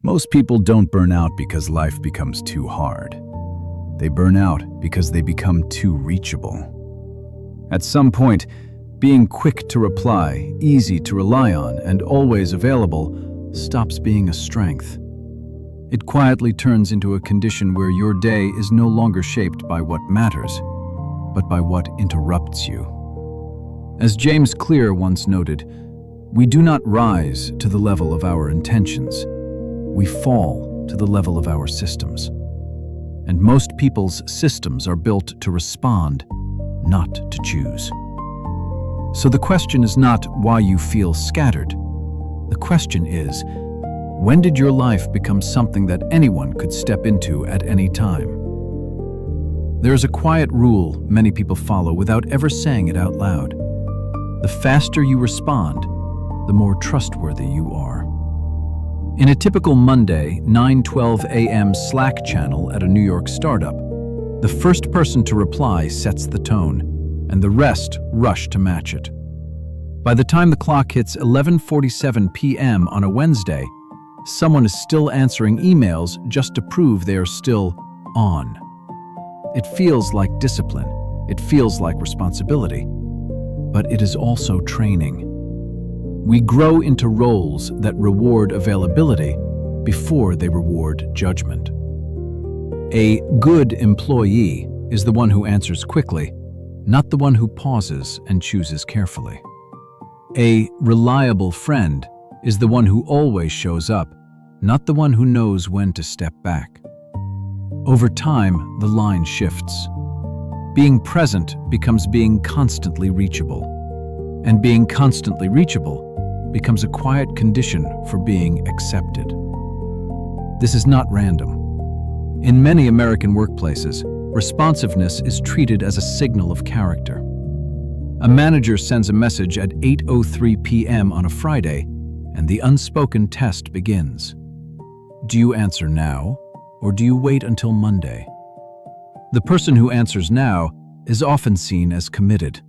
Most people don't burn out because life becomes too hard. They burn out because they become too reachable. At some point, being quick to reply, easy to rely on, and always available stops being a strength. It quietly turns into a condition where your day is no longer shaped by what matters, but by what interrupts you. As James Clear once noted, we do not rise to the level of our intentions. We fall to the level of our systems. And most people's systems are built to respond, not to choose. So the question is not why you feel scattered. The question is, when did your life become something that anyone could step into at any time? There is a quiet rule many people follow without ever saying it out loud. The faster you respond, the more trustworthy you are. In a typical Monday, 9:12 a.m. Slack channel at a New York startup, the first person to reply sets the tone, and the rest rush to match it. By the time the clock hits 11:47 p.m. on a Wednesday, someone is still answering emails just to prove they are still on. It feels like discipline. It feels like responsibility. But it is also training. We grow into roles that reward availability before they reward judgment. A good employee is the one who answers quickly, not the one who pauses and chooses carefully. A reliable friend is the one who always shows up, not the one who knows when to step back. Over time, the line shifts. Being present becomes being constantly reachable, and being constantly reachable becomes a quiet condition for being accepted. This is not random. In many American workplaces, responsiveness is treated as a signal of character. A manager sends a message at 8:03 p.m. on a Friday, and the unspoken test begins. Do you answer now, or do you wait until Monday? The person who answers now is often seen as committed.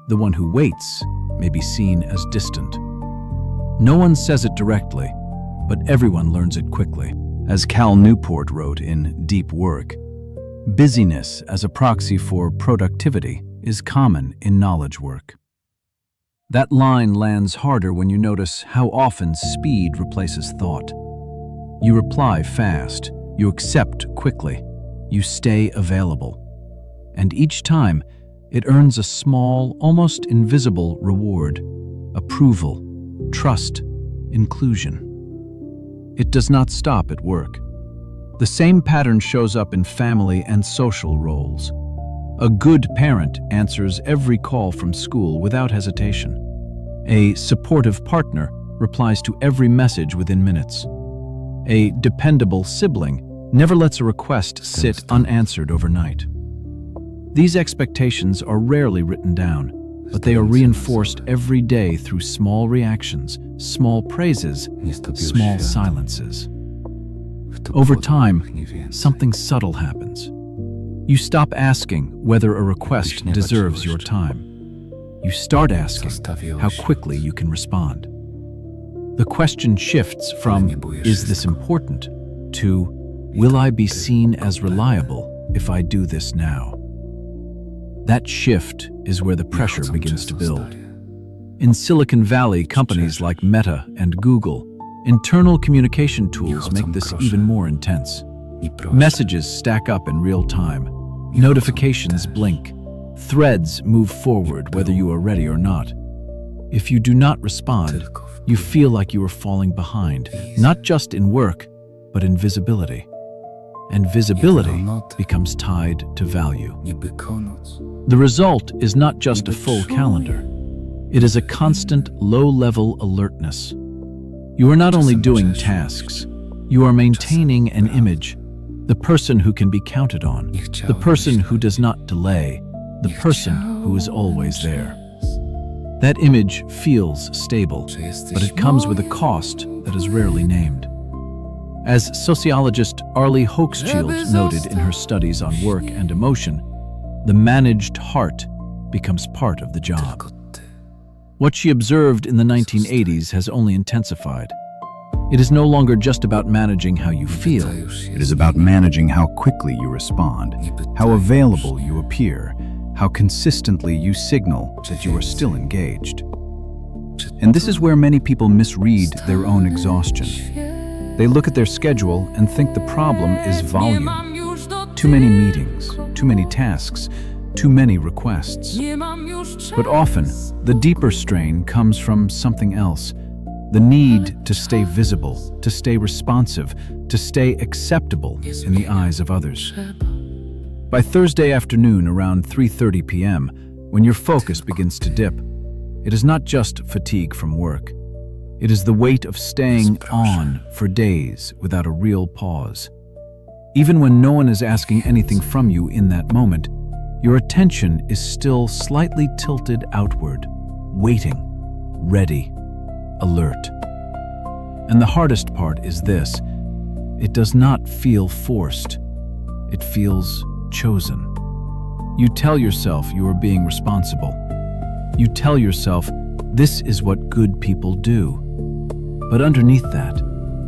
The one who waits may be seen as distant. No one says it directly, but everyone learns it quickly. As Cal Newport wrote in Deep Work, busyness as a proxy for productivity is common in knowledge work. That line lands harder when you notice how often speed replaces thought. You reply fast, you accept quickly, you stay available. And each time, it earns a small, almost invisible reward: approval, trust, inclusion. It does not stop at work. The same pattern shows up in family and social roles. A good parent answers every call from school without hesitation. A supportive partner replies to every message within minutes. A dependable sibling never lets a request sit unanswered overnight. These expectations are rarely written down, but they are reinforced every day through small reactions, small praises, small silences. Over time, something subtle happens. You stop asking whether a request deserves your time. You start asking how quickly you can respond. The question shifts from, "Is this important?" to, "Will I be seen as reliable if I do this now?" That shift is where the pressure begins to build. In Silicon Valley, companies like Meta and Google, internal communication tools make this even more intense. Messages stack up in real time. Notifications blink. Threads move forward whether you are ready or not. If you do not respond, you feel like you are falling behind, not just in work, but in visibility. And visibility becomes tied to value. The result is not just a full calendar. It is a constant, low-level alertness. You are not only doing tasks, you are maintaining an image, the person who can be counted on, the person who does not delay, the person who is always there. That image feels stable, but it comes with a cost that is rarely named. As sociologist Arlie Hochschild noted in her studies on work and emotion, the managed heart becomes part of the job. What she observed in the 1980s has only intensified. It is no longer just about managing how you feel. It is about managing how quickly you respond, how available you appear, how consistently you signal that you are still engaged. And this is where many people misread their own exhaustion. They look at their schedule and think the problem is volume. Too many meetings, too many tasks, too many requests. But often, the deeper strain comes from something else. The need to stay visible, to stay responsive, to stay acceptable in the eyes of others. By Thursday afternoon around 3:30 p.m., when your focus begins to dip, it is not just fatigue from work. It is the weight of staying on for days without a real pause. Even when no one is asking anything from you in that moment, your attention is still slightly tilted outward, waiting, ready, alert. And the hardest part is this: it does not feel forced. It feels chosen. You tell yourself you are being responsible. You tell yourself this is what good people do. But underneath that,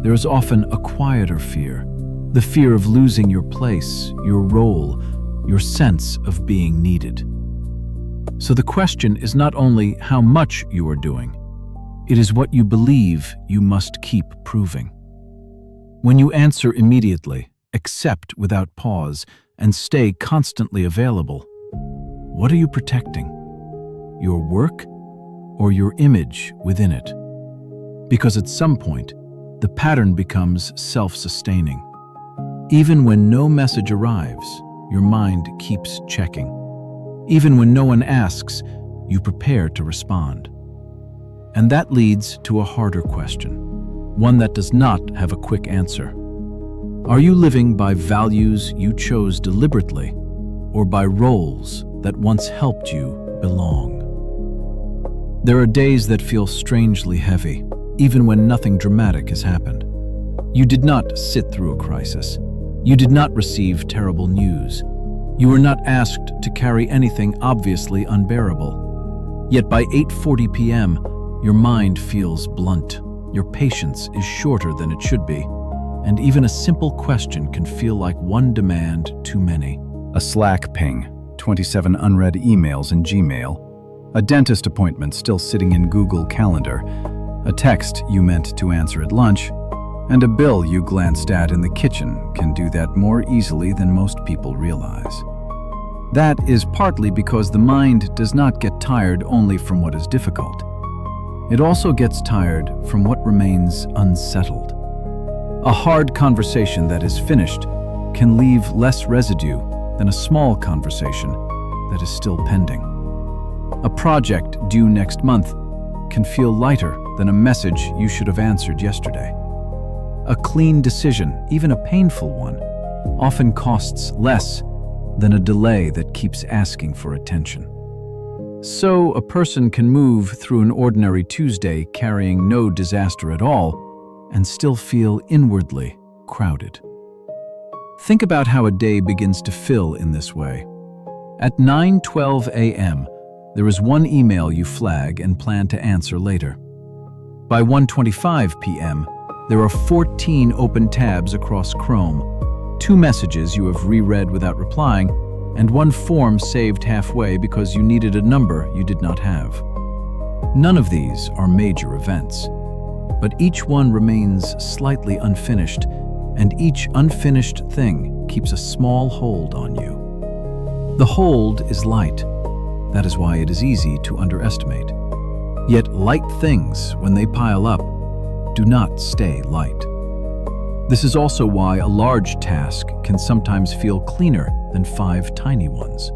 there is often a quieter fear, the fear of losing your place, your role, your sense of being needed. So the question is not only how much you are doing, it is what you believe you must keep proving. When you answer immediately, accept without pause, and stay constantly available, what are you protecting? Your work or your image within it? Because at some point, the pattern becomes self-sustaining. Even when no message arrives, your mind keeps checking. Even when no one asks, you prepare to respond. And that leads to a harder question, one that does not have a quick answer. Are you living by values you chose deliberately, or by roles that once helped you belong? There are days that feel strangely heavy, even when nothing dramatic has happened. You did not sit through a crisis. You did not receive terrible news. You were not asked to carry anything obviously unbearable. Yet by 8:40 p.m., your mind feels blunt. Your patience is shorter than it should be. And even a simple question can feel like one demand too many. A Slack ping, 27 unread emails in Gmail, a dentist appointment still sitting in Google Calendar, a text you meant to answer at lunch, and a bill you glanced at in the kitchen can do that more easily than most people realize. That is partly because the mind does not get tired only from what is difficult. It also gets tired from what remains unsettled. A hard conversation that is finished can leave less residue than a small conversation that is still pending. A project due next month can feel lighter than a message you should have answered yesterday. A clean decision, even a painful one, often costs less than a delay that keeps asking for attention. So a person can move through an ordinary Tuesday carrying no disaster at all and still feel inwardly crowded. Think about how a day begins to fill in this way. At 9:12 a.m., there is one email you flag and plan to answer later. By 1:25 p.m., there are 14 open tabs across Chrome, 2 messages you have reread without replying, and 1 form saved halfway because you needed a number you did not have. None of these are major events, but each one remains slightly unfinished, and each unfinished thing keeps a small hold on you. The hold is light. That is why it is easy to underestimate. Yet light things, when they pile up, do not stay light. This is also why a large task can sometimes feel cleaner than 5 tiny ones.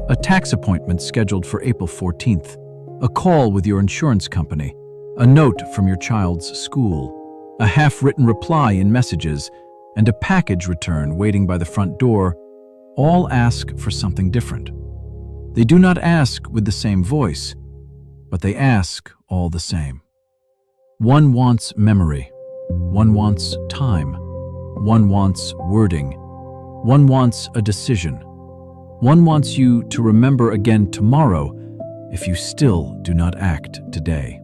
A tax appointment scheduled for April 14th, a call with your insurance company, a note from your child's school, a half-written reply in messages, and a package return waiting by the front door, all ask for something different. They do not ask with the same voice, but they ask all the same. One wants memory. One wants time. One wants wording. One wants a decision. One wants you to remember again tomorrow if you still do not act today.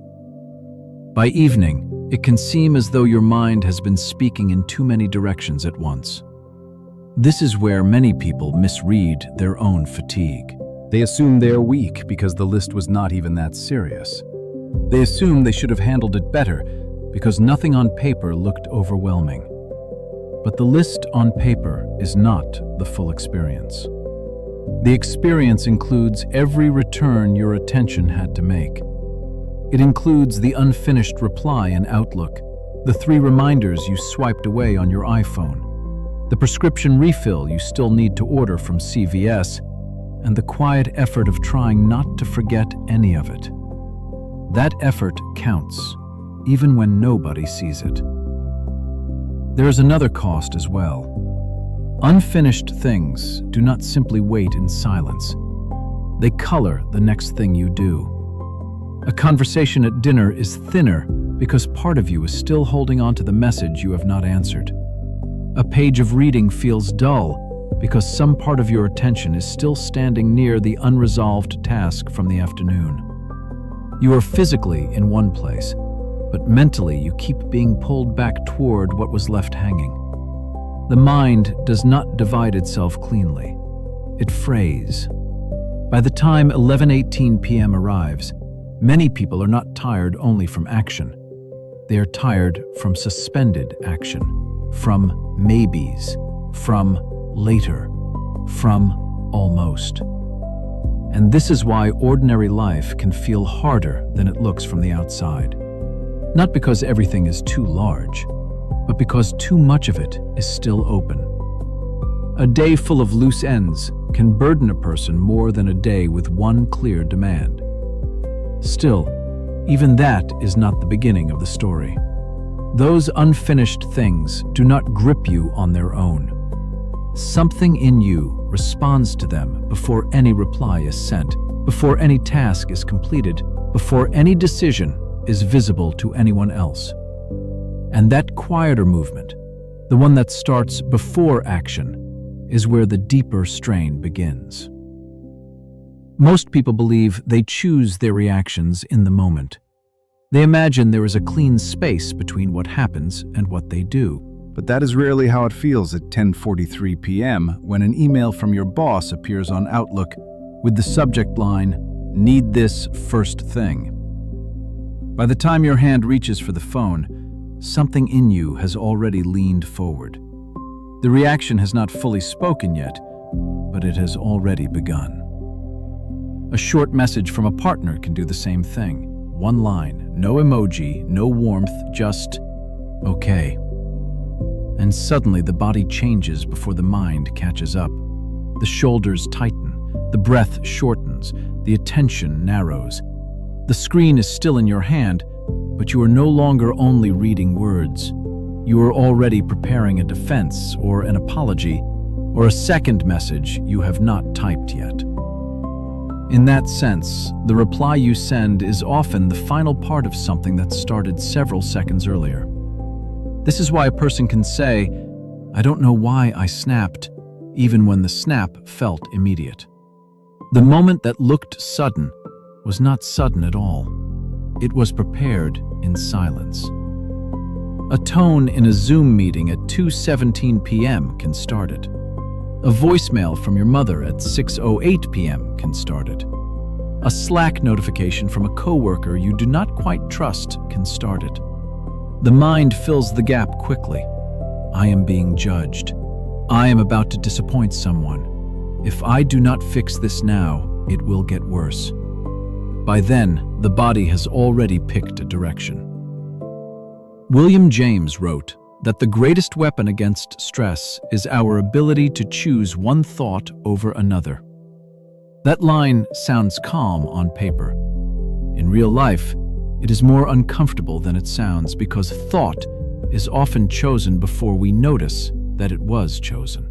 By evening, It can seem as though your mind has been speaking in too many directions at once. This is where many people misread their own fatigue. They assume they are weak because the list was not even that serious. They assume they should have handled it better because nothing on paper looked overwhelming. But the list on paper is not the full experience. The experience includes every return your attention had to make. It includes the unfinished reply in Outlook, the 3 reminders you swiped away on your iPhone, the prescription refill you still need to order from CVS, and the quiet effort of trying not to forget any of it. That effort counts, even when nobody sees it. There is another cost as well. Unfinished things do not simply wait in silence. They color the next thing you do. A conversation at dinner is thinner because part of you is still holding on to the message you have not answered. A page of reading feels dull because some part of your attention is still standing near the unresolved task from the afternoon. You are physically in one place, but mentally you keep being pulled back toward what was left hanging. The mind does not divide itself cleanly. It frays. By the time 11:18 p.m. arrives, many people are not tired only from action. They are tired from suspended action, from maybes, from later, from almost. And this is why ordinary life can feel harder than it looks from the outside. Not because everything is too large, but because too much of it is still open. A day full of loose ends can burden a person more than a day with one clear demand. Still, even that is not the beginning of the story. Those unfinished things do not grip you on their own. Something in you responds to them before any reply is sent, before any task is completed, before any decision is visible to anyone else. And that quieter movement, the one that starts before action, is where the deeper strain begins. Most people believe they choose their reactions in the moment. They imagine there is a clean space between what happens and what they do. But that is rarely how it feels at 10:43 p.m. when an email from your boss appears on Outlook with the subject line, "Need this first thing." By the time your hand reaches for the phone, something in you has already leaned forward. The reaction has not fully spoken yet, but it has already begun. A short message from a partner can do the same thing. One line, no emoji, no warmth, just, "Okay." And suddenly the body changes before the mind catches up. The shoulders tighten, the breath shortens, the attention narrows. The screen is still in your hand, but you are no longer only reading words. You are already preparing a defense or an apology or a second message you have not typed yet. In that sense, the reply you send is often the final part of something that started several seconds earlier. This is why a person can say, "I don't know why I snapped," even when the snap felt immediate. The moment that looked sudden was not sudden at all. It was prepared in silence. A tone in a Zoom meeting at 2:17 p.m. can start it. A voicemail from your mother at 6:08 p.m. can start it. A Slack notification from a coworker you do not quite trust can start it. The mind fills the gap quickly. I am being judged. I am about to disappoint someone. If I do not fix this now, it will get worse. By then, the body has already picked a direction. William James wrote that the greatest weapon against stress is our ability to choose one thought over another. That line sounds calm on paper. In real life, it is more uncomfortable than it sounds because thought is often chosen before we notice that it was chosen.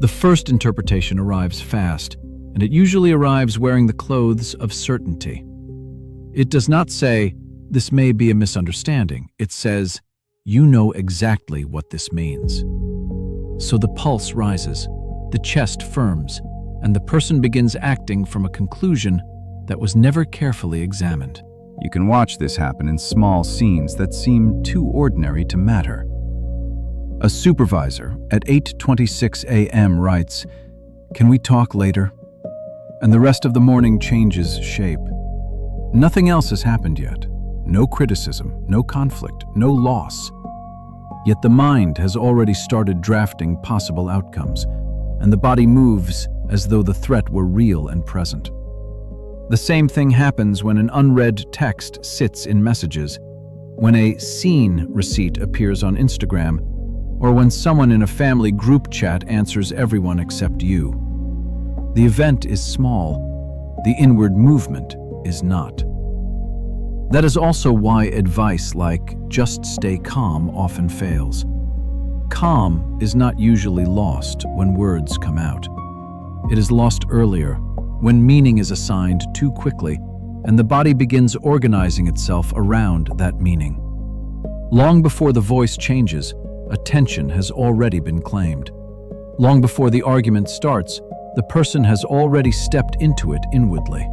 The first interpretation arrives fast, and it usually arrives wearing the clothes of certainty. It does not say, "This may be a misunderstanding." It says, "You know exactly what this means." So the pulse rises, the chest firms, and the person begins acting from a conclusion that was never carefully examined. You can watch this happen in small scenes that seem too ordinary to matter. A supervisor at 8:26 a.m. writes, "Can we talk later?" And the rest of the morning changes shape. Nothing else has happened yet. No criticism, no conflict, no loss. Yet the mind has already started drafting possible outcomes, and the body moves as though the threat were real and present. The same thing happens when an unread text sits in messages, when a seen receipt appears on Instagram, or when someone in a family group chat answers everyone except you. The event is small, the inward movement is not. That is also why advice like "just stay calm" often fails. Calm is not usually lost when words come out. It is lost earlier, when meaning is assigned too quickly, and the body begins organizing itself around that meaning. Long before the voice changes, attention has already been claimed. Long before the argument starts, the person has already stepped into it inwardly.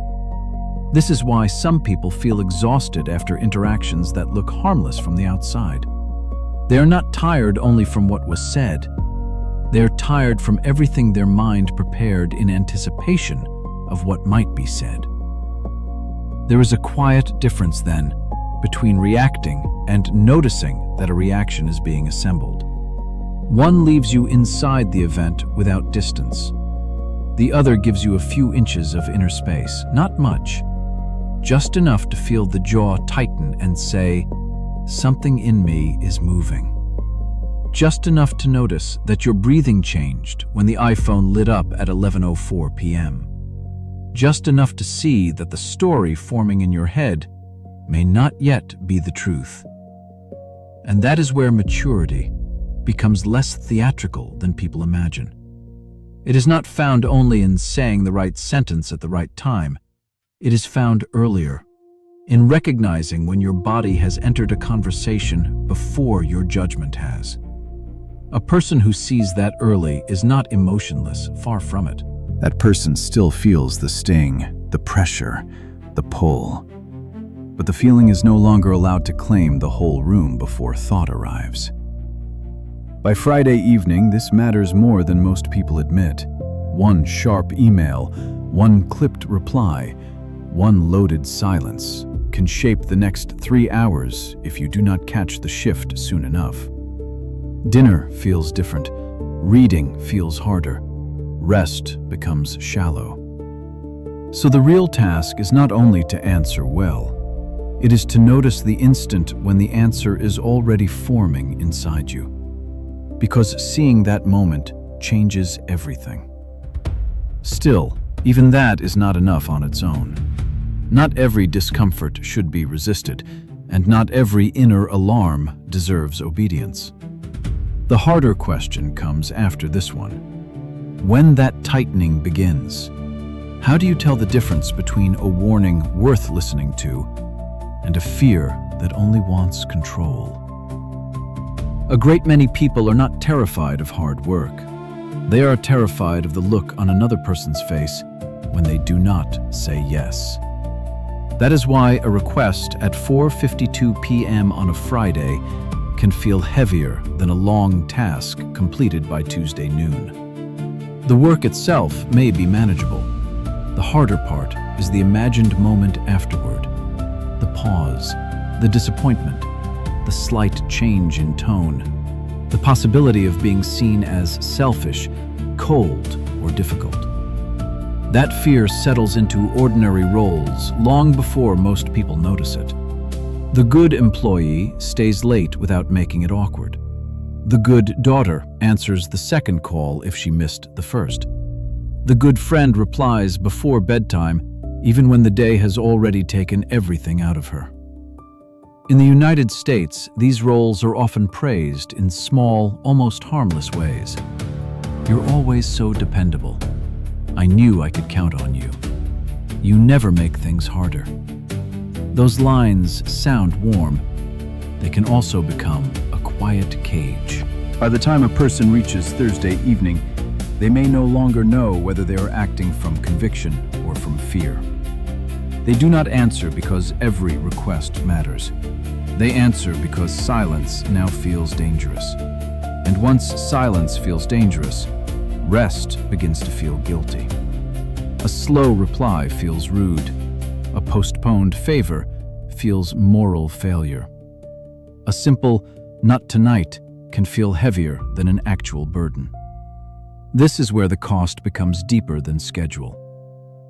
This is why some people feel exhausted after interactions that look harmless from the outside. They are not tired only from what was said. They are tired from everything their mind prepared in anticipation of what might be said. There is a quiet difference, then, between reacting and noticing that a reaction is being assembled. One leaves you inside the event without distance. The other gives you a few inches of inner space, not much, just enough to feel the jaw tighten and say, "Something in me is moving." Just enough to notice that your breathing changed when the iPhone lit up at 11:04 p.m. Just enough to see that the story forming in your head may not yet be the truth. And that is where maturity becomes less theatrical than people imagine. It is not found only in saying the right sentence at the right time. It is found earlier, in recognizing when your body has entered a conversation before your judgment has. A person who sees that early is not emotionless, far from it. That person still feels the sting, the pressure, the pull. But the feeling is no longer allowed to claim the whole room before thought arrives. By Friday evening, this matters more than most people admit. One sharp email, one clipped reply, one loaded silence can shape the next 3 hours if you do not catch the shift soon enough. Dinner feels different. Reading feels harder. Rest becomes shallow. So the real task is not only to answer well, it is to notice the instant when the answer is already forming inside you. Because seeing that moment changes everything. Still, even that is not enough on its own. Not every discomfort should be resisted, and not every inner alarm deserves obedience. The harder question comes after this one. When that tightening begins, how do you tell the difference between a warning worth listening to and a fear that only wants control? A great many people are not terrified of hard work. They are terrified of the look on another person's face when they do not say yes. That is why a request at 4:52 p.m. on a Friday can feel heavier than a long task completed by Tuesday noon. The work itself may be manageable. The harder part is the imagined moment afterward. The pause, the disappointment, the slight change in tone, the possibility of being seen as selfish, cold, or difficult. That fear settles into ordinary roles long before most people notice it. The good employee stays late without making it awkward. The good daughter answers the second call if she missed the first. The good friend replies before bedtime, even when the day has already taken everything out of her. In the United States, these roles are often praised in small, almost harmless ways. "You're always so dependable. I knew I could count on you. You never make things harder." Those lines sound warm. They can also become a quiet cage. By the time a person reaches Thursday evening, they may no longer know whether they are acting from conviction or from fear. They do not answer because every request matters. They answer because silence now feels dangerous. And once silence feels dangerous, rest begins to feel guilty. A slow reply feels rude. A postponed favor feels moral failure. A simple "not tonight" can feel heavier than an actual burden. This is where the cost becomes deeper than schedule.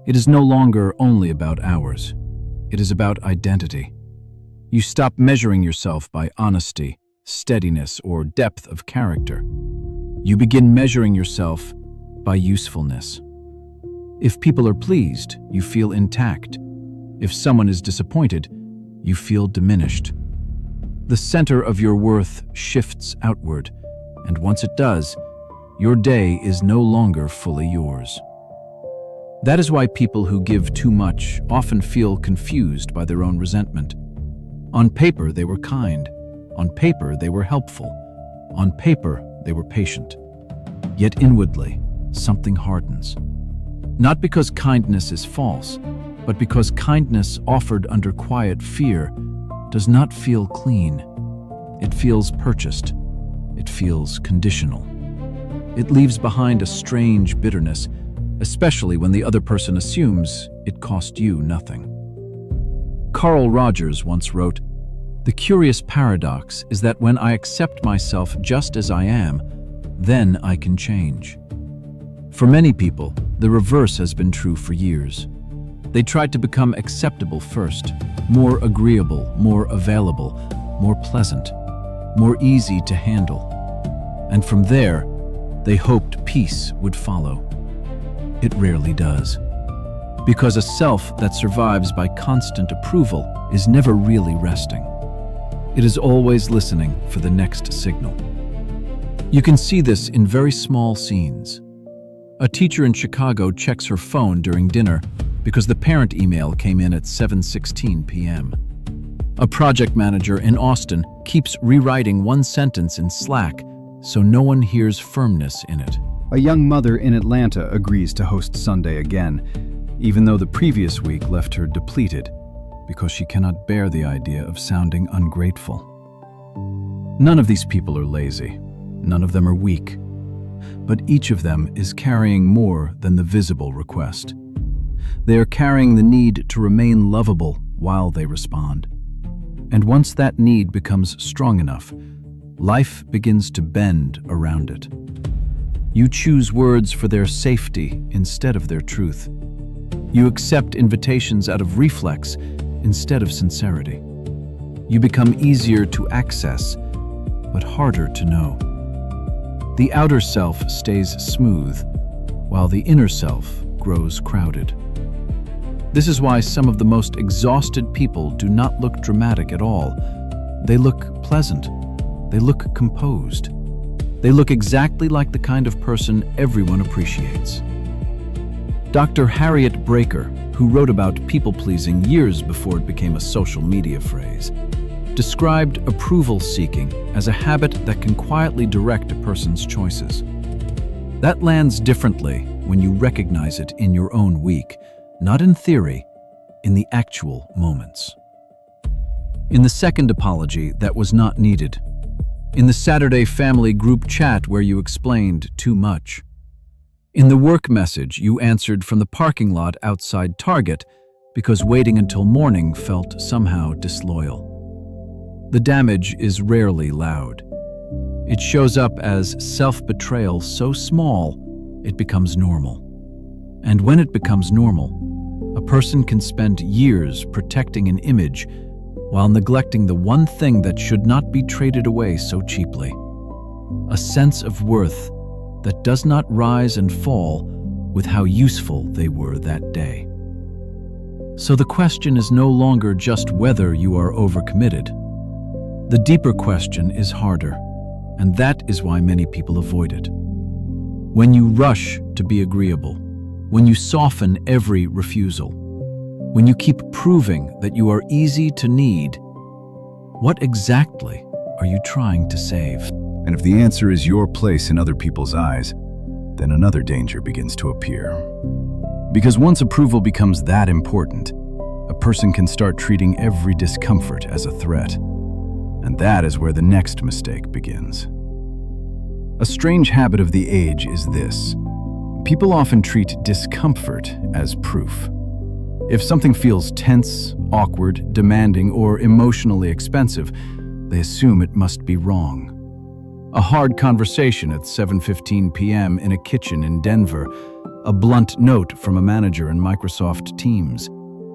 It is no longer only about hours. It is about identity. You stop measuring yourself by honesty, steadiness, or depth of character. You begin measuring yourself by usefulness. If people are pleased, you feel intact. If someone is disappointed, you feel diminished. The center of your worth shifts outward, and once it does, your day is no longer fully yours. That is why people who give too much often feel confused by their own resentment. On paper, they were kind. On paper, they were helpful. On paper, they were patient. Yet inwardly, something hardens. Not because kindness is false, but because kindness offered under quiet fear does not feel clean. It feels purchased. It feels conditional. It leaves behind a strange bitterness, especially when the other person assumes it cost you nothing. Carl Rogers once wrote, "The curious paradox is that when I accept myself just as I am, then I can change." For many people, the reverse has been true for years. They tried to become acceptable first, more agreeable, more available, more pleasant, more easy to handle. And from there, they hoped peace would follow. It rarely does. Because a self that survives by constant approval is never really resting. It is always listening for the next signal. You can see this in very small scenes. A teacher in Chicago checks her phone during dinner because the parent email came in at 7:16 p.m. A project manager in Austin keeps rewriting one sentence in Slack so no one hears firmness in it. A young mother in Atlanta agrees to host Sunday again, even though the previous week left her depleted because she cannot bear the idea of sounding ungrateful. None of these people are lazy. None of them are weak. But each of them is carrying more than the visible request. They are carrying the need to remain lovable while they respond. And once that need becomes strong enough, life begins to bend around it. You choose words for their safety instead of their truth. You accept invitations out of reflex instead of sincerity. You become easier to access, but harder to know. The outer self stays smooth, while the inner self grows crowded. This is why some of the most exhausted people do not look dramatic at all. They look pleasant. They look composed. They look exactly like the kind of person everyone appreciates. Dr. Harriet Breker, who wrote about people-pleasing years before it became a social media phrase, described approval-seeking as a habit that can quietly direct a person's choices. That lands differently when you recognize it in your own week, not in theory, in the actual moments. In the second apology that was not needed. In the Saturday family group chat where you explained too much. In the work message you answered from the parking lot outside Target because waiting until morning felt somehow disloyal. The damage is rarely loud. It shows up as self-betrayal so small, it becomes normal. And when it becomes normal, a person can spend years protecting an image while neglecting the one thing that should not be traded away so cheaply. A sense of worth that does not rise and fall with how useful they were that day. So the question is no longer just whether you are overcommitted. The deeper question is harder, and that is why many people avoid it. When you rush to be agreeable, when you soften every refusal, when you keep proving that you are easy to need, what exactly are you trying to save? And if the answer is your place in other people's eyes, then another danger begins to appear. Because once approval becomes that important, a person can start treating every discomfort as a threat. And that is where the next mistake begins. A strange habit of the age is this. People often treat discomfort as proof. If something feels tense, awkward, demanding, or emotionally expensive, they assume it must be wrong. A hard conversation at 7:15 p.m. in a kitchen in Denver, a blunt note from a manager in Microsoft Teams,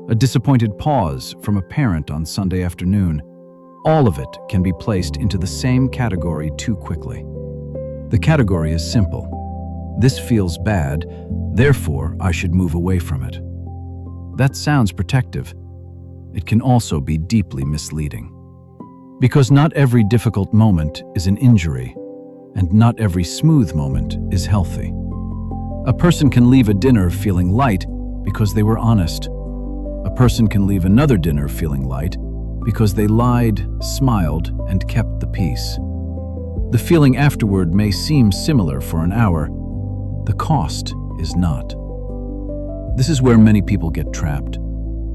a disappointed pause from a parent on Sunday afternoon. All of it can be placed into the same category too quickly. The category is simple. This feels bad, therefore I should move away from it. That sounds protective. It can also be deeply misleading. Because not every difficult moment is an injury, and not every smooth moment is healthy. A person can leave a dinner feeling light because they were honest. A person can leave another dinner feeling light because they lied, smiled, and kept the peace. The feeling afterward may seem similar for an hour. The cost is not. This is where many people get trapped.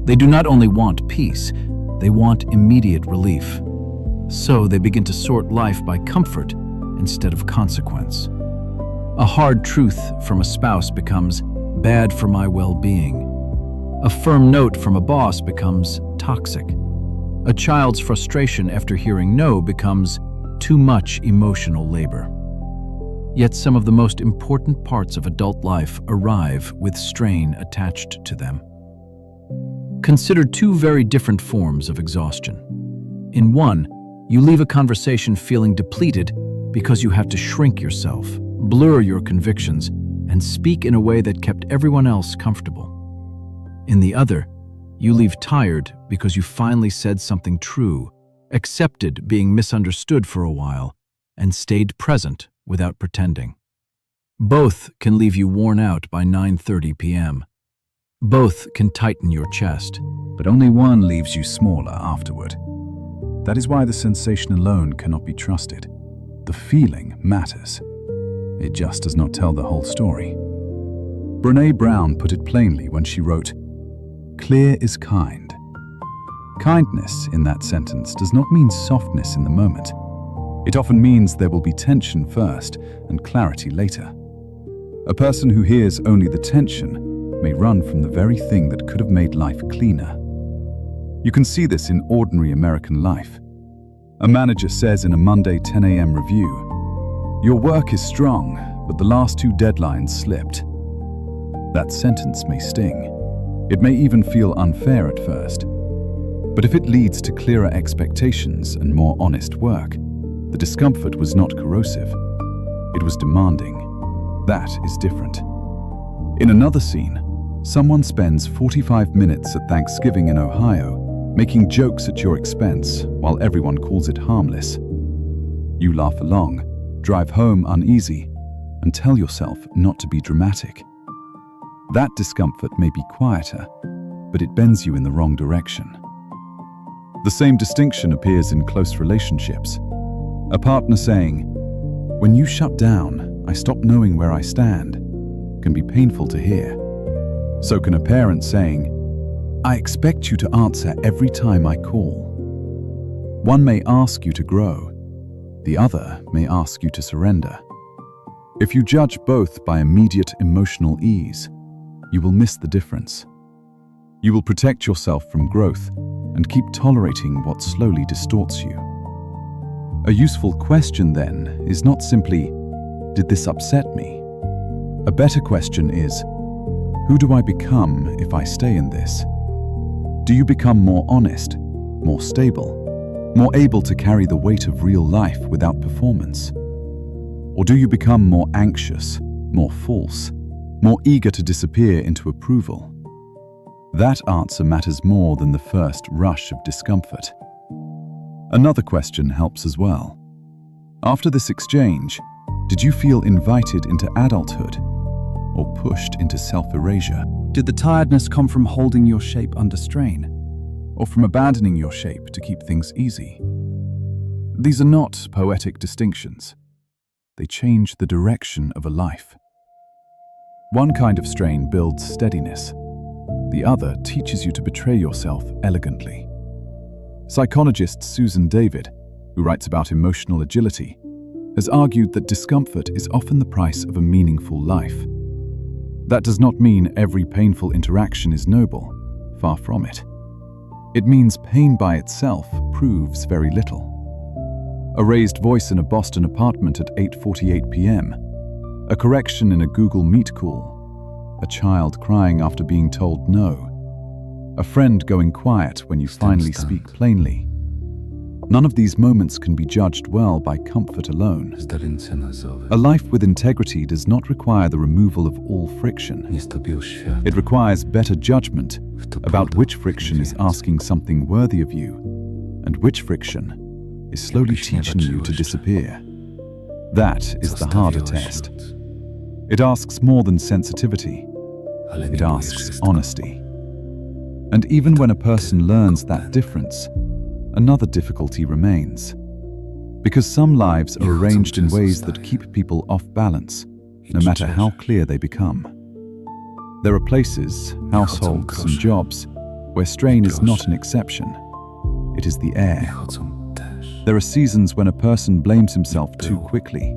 They do not only want peace, they want immediate relief. So they begin to sort life by comfort instead of consequence. A hard truth from a spouse becomes bad for my well-being. A firm note from a boss becomes toxic. A child's frustration after hearing no becomes too much emotional labor. Yet some of the most important parts of adult life arrive with strain attached to them. Consider two very different forms of exhaustion. In one, you leave a conversation feeling depleted because you have to shrink yourself, blur your convictions, and speak in a way that kept everyone else comfortable. In the other, you leave tired because you finally said something true, accepted being misunderstood for a while, and stayed present without pretending. Both can leave you worn out by 9:30 p.m. Both can tighten your chest, But only one leaves you smaller afterward. That is why the sensation alone cannot be trusted. The feeling matters. It just does not tell the whole story. Brené Brown put it plainly when she wrote, "Clear is kind." Kindness in that sentence does not mean softness in the moment. It often means there will be tension first and clarity later. A person who hears only the tension may run from the very thing that could have made life cleaner. You can see this in ordinary American life. A manager says in a Monday 10 a.m. review, "Your work is strong, but the last 2 deadlines slipped." That sentence may sting. It may even feel unfair at first. But if it leads to clearer expectations and more honest work, the discomfort was not corrosive. It was demanding. That is different. In another scene, someone spends 45 minutes at Thanksgiving in Ohio making jokes at your expense while everyone calls it harmless. You laugh along, drive home uneasy, and tell yourself not to be dramatic. That discomfort may be quieter, but it bends you in the wrong direction. The same distinction appears in close relationships. A partner saying, "When you shut down, I stop knowing where I stand," can be painful to hear. So can a parent saying, "I expect you to answer every time I call." One may ask you to grow, the other may ask you to surrender. If you judge both by immediate emotional ease, you will miss the difference. You will protect yourself from growth and keep tolerating what slowly distorts you. A useful question then is not simply, "Did this upset me?" A better question is, "Who do I become if I stay in this?" Do you become more honest, more stable, more able to carry the weight of real life without performance? Or do you become more anxious, more false, more eager to disappear into approval? That answer matters more than the first rush of discomfort. Another question helps as well. After this exchange, did you feel invited into adulthood or pushed into self-erasure? Did the tiredness come from holding your shape under strain, or from abandoning your shape to keep things easy? These are not poetic distinctions. They change the direction of a life. One kind of strain builds steadiness. The other teaches you to betray yourself elegantly. Psychologist Susan David, who writes about emotional agility, has argued that discomfort is often the price of a meaningful life. That does not mean every painful interaction is noble, far from it. It means pain by itself proves very little. A raised voice in a Boston apartment at 8:48 p.m., a correction in a Google Meet call, a child crying after being told no, a friend going quiet when you finally speak plainly. None of these moments can be judged well by comfort alone. A life with integrity does not require the removal of all friction. It requires better judgment about which friction is asking something worthy of you and which friction is slowly teaching you to disappear. That is the harder test. It asks more than sensitivity. It asks honesty. And even when a person learns that difference, another difficulty remains. Because some lives are arranged in ways that keep people off balance, no matter how clear they become. There are places, households, and jobs where strain is not an exception. It is the air. There are seasons when a person blames himself too quickly.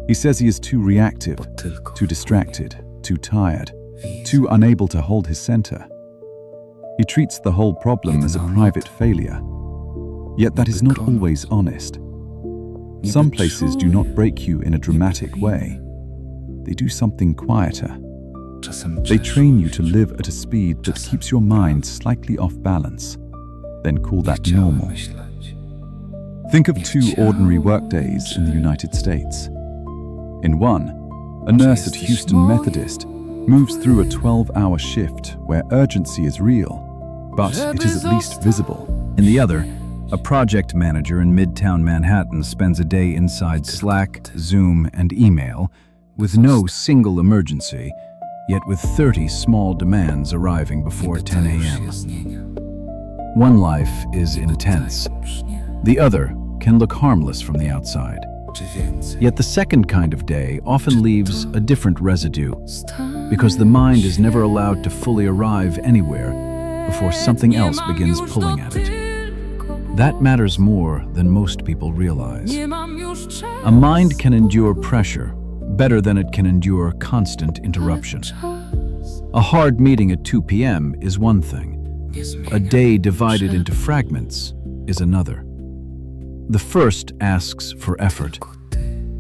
He says he is too reactive, too distracted, too tired, too unable to hold his center. He treats the whole problem as a private failure. Yet that is not always honest. Some places do not break you in a dramatic way. They do something quieter. They train you to live at a speed that keeps your mind slightly off balance, then call that normal. Think of 2 ordinary workdays in the United States. In one, a nurse at Houston Methodist moves through a 12-hour shift where urgency is real, but it is at least visible. In the other, a project manager in Midtown Manhattan spends a day inside Slack, Zoom, and email with no single emergency, yet with 30 small demands arriving before 10 a.m. One life is intense. The other can look harmless from the outside. Yet the second kind of day often leaves a different residue, because the mind is never allowed to fully arrive anywhere before something else begins pulling at it. That matters more than most people realize. A mind can endure pressure better than it can endure constant interruption. A hard meeting at 2 p.m. is one thing. A day divided into fragments is another. The first asks for effort.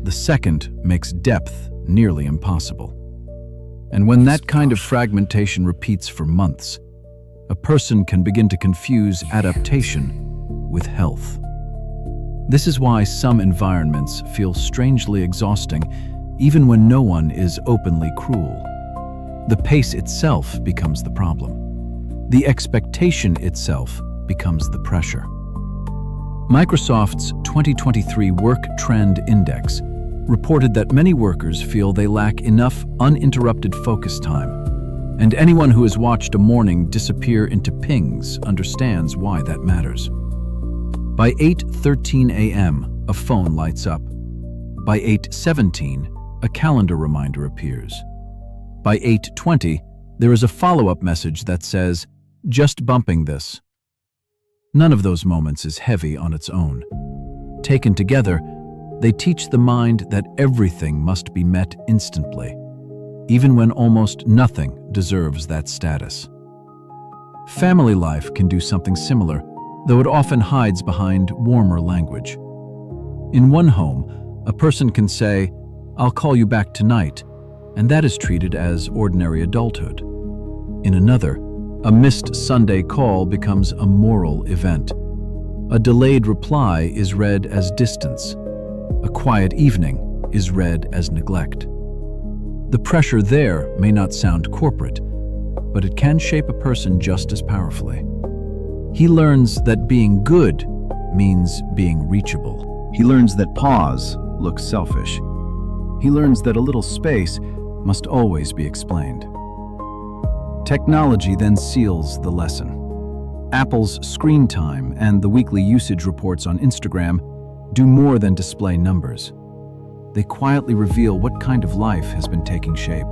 The second makes depth nearly impossible. And when that kind of fragmentation repeats for months, a person can begin to confuse adaptation with health. This is why some environments feel strangely exhausting, even when no one is openly cruel. The pace itself becomes the problem. The expectation itself becomes the pressure. Microsoft's 2023 Work Trend Index reported that many workers feel they lack enough uninterrupted focus time, and anyone who has watched a morning disappear into pings understands why that matters. By 8:13 a.m., a phone lights up. By 8:17, a calendar reminder appears. By 8:20, there is a follow-up message that says, "Just bumping this." None of those moments is heavy on its own. Taken together, they teach the mind that everything must be met instantly, even when almost nothing deserves that status. Family life can do something similar, though it often hides behind warmer language. In one home, a person can say, "I'll call you back tonight," and that is treated as ordinary adulthood. In another, a missed Sunday call becomes a moral event. A delayed reply is read as distance. A quiet evening is read as neglect. The pressure there may not sound corporate, but it can shape a person just as powerfully. He learns that being good means being reachable. He learns that pause looks selfish. He learns that a little space must always be explained. Technology then seals the lesson. Apple's screen time and the weekly usage reports on Instagram do more than display numbers. They quietly reveal what kind of life has been taking shape.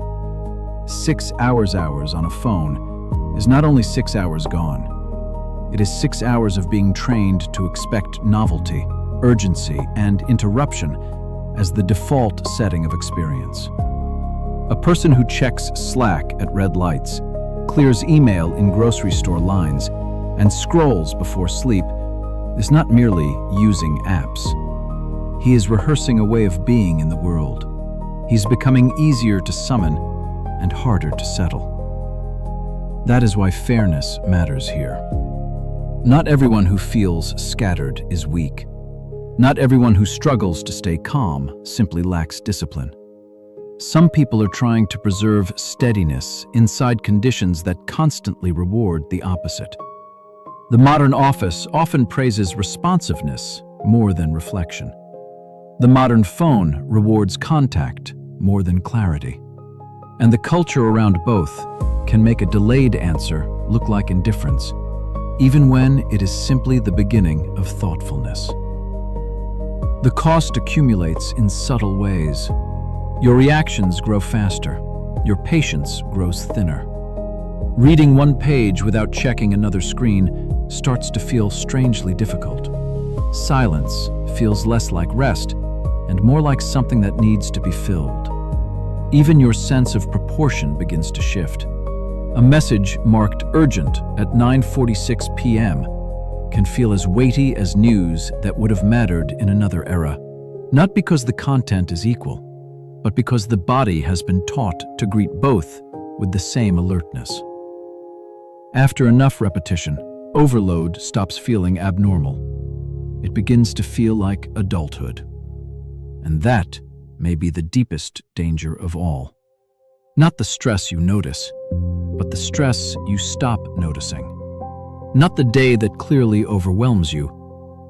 6 hours on a phone is not only 6 hours gone, it is 6 hours of being trained to expect novelty, urgency, and interruption as the default setting of experience. A person who checks Slack at red lights, clears email in grocery store lines, and scrolls before sleep is not merely using apps. He is rehearsing a way of being in the world. He's becoming easier to summon and harder to settle. That is why fairness matters here. Not everyone who feels scattered is weak. Not everyone who struggles to stay calm simply lacks discipline. Some people are trying to preserve steadiness inside conditions that constantly reward the opposite. The modern office often praises responsiveness more than reflection. The modern phone rewards contact more than clarity. And the culture around both can make a delayed answer look like indifference, even when it is simply the beginning of thoughtfulness. The cost accumulates in subtle ways. Your reactions grow faster. Your patience grows thinner. Reading one page without checking another screen starts to feel strangely difficult. Silence feels less like rest and more like something that needs to be filled. Even your sense of proportion begins to shift. A message marked urgent at 9:46 p.m. can feel as weighty as news that would have mattered in another era, not because the content is equal, but because the body has been taught to greet both with the same alertness. After enough repetition, overload stops feeling abnormal. It begins to feel like adulthood. And that may be the deepest danger of all. Not the stress you notice, but the stress you stop noticing. Not the day that clearly overwhelms you,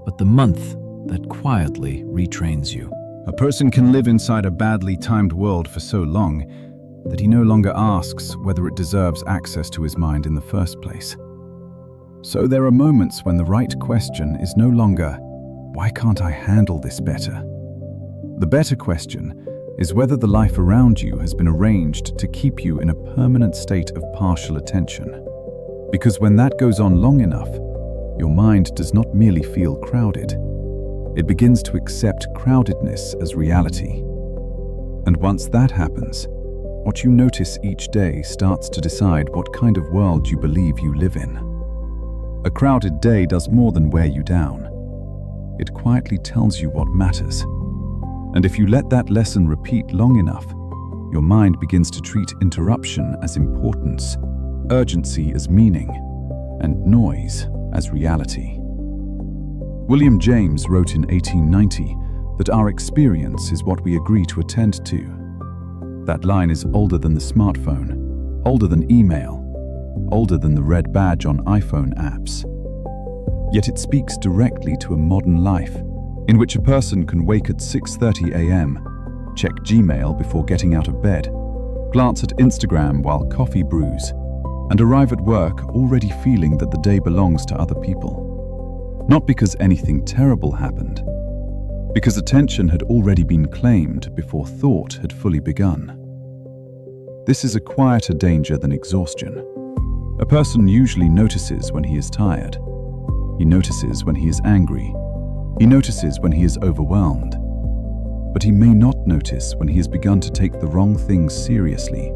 but the month that quietly retrains you. A person can live inside a badly timed world for so long that he no longer asks whether it deserves access to his mind in the first place. So there are moments when the right question is no longer, why can't I handle this better? The better question is whether the life around you has been arranged to keep you in a permanent state of partial attention. Because when that goes on long enough, your mind does not merely feel crowded. It begins to accept crowdedness as reality. And once that happens, what you notice each day starts to decide what kind of world you believe you live in. A crowded day does more than wear you down. It quietly tells you what matters. And if you let that lesson repeat long enough, your mind begins to treat interruption as importance, urgency as meaning, and noise as reality. William James wrote in 1890 that our experience is what we agree to attend to. That line is older than the smartphone, older than email, older than the red badge on iPhone apps. Yet it speaks directly to a modern life in which a person can wake at 6:30 a.m., check Gmail before getting out of bed, glance at Instagram while coffee brews, and arrive at work already feeling that the day belongs to other people. Not because anything terrible happened, because attention had already been claimed before thought had fully begun. This is a quieter danger than exhaustion. A person usually notices when he is tired. He notices when he is angry. He notices when he is overwhelmed. But he may not notice when he has begun to take the wrong things seriously,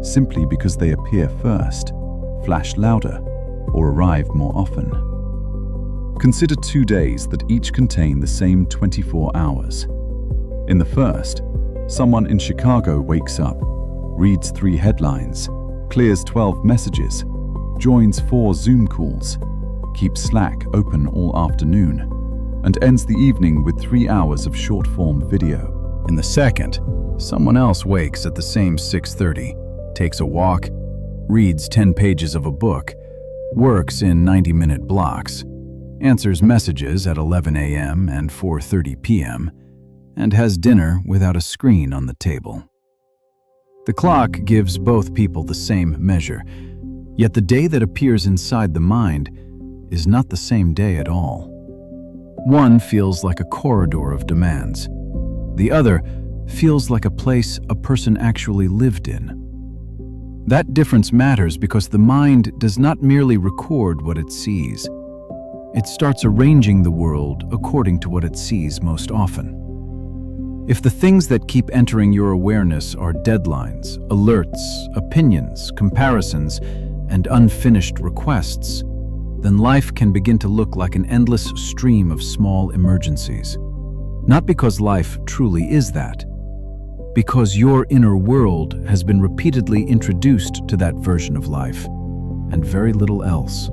simply because they appear first, flash louder, or arrive more often. Consider 2 days that each contain the same 24 hours. In the first, someone in Chicago wakes up, reads 3 headlines, clears 12 messages, joins 4 Zoom calls, keeps Slack open all afternoon, and ends the evening with 3 hours of short-form video. In the second, someone else wakes at the same 6:30, takes a walk, reads 10 pages of a book, works in 90-minute blocks, answers messages at 11 a.m. and 4:30 p.m., and has dinner without a screen on the table. The clock gives both people the same measure, yet the day that appears inside the mind is not the same day at all. One feels like a corridor of demands. The other feels like a place a person actually lived in. That difference matters because the mind does not merely record what it sees. It starts arranging the world according to what it sees most often. If the things that keep entering your awareness are deadlines, alerts, opinions, comparisons, and unfinished requests, then life can begin to look like an endless stream of small emergencies. Not because life truly is that, because your inner world has been repeatedly introduced to that version of life, and very little else.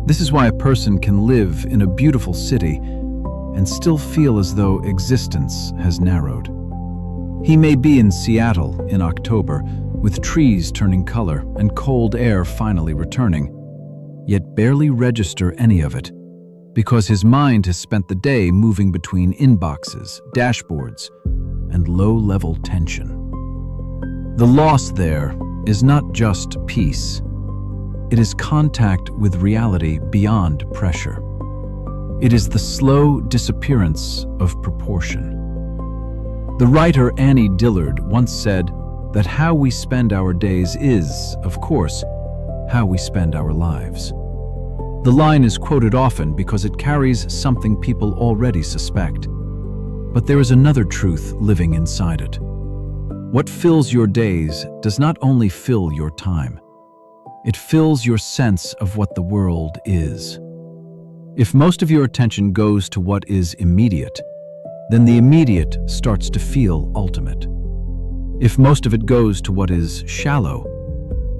This is why a person can live in a beautiful city and still feel as though existence has narrowed. He may be in Seattle in October, with trees turning color and cold air finally returning, yet barely register any of it, because his mind has spent the day moving between inboxes, dashboards, and low-level tension. The loss there is not just peace. It is contact with reality beyond pressure. It is the slow disappearance of proportion. The writer Annie Dillard once said that how we spend our days is, of course, how we spend our lives. The line is quoted often because it carries something people already suspect. But there is another truth living inside it. What fills your days does not only fill your time. It fills your sense of what the world is. If most of your attention goes to what is immediate, then the immediate starts to feel ultimate. If most of it goes to what is shallow,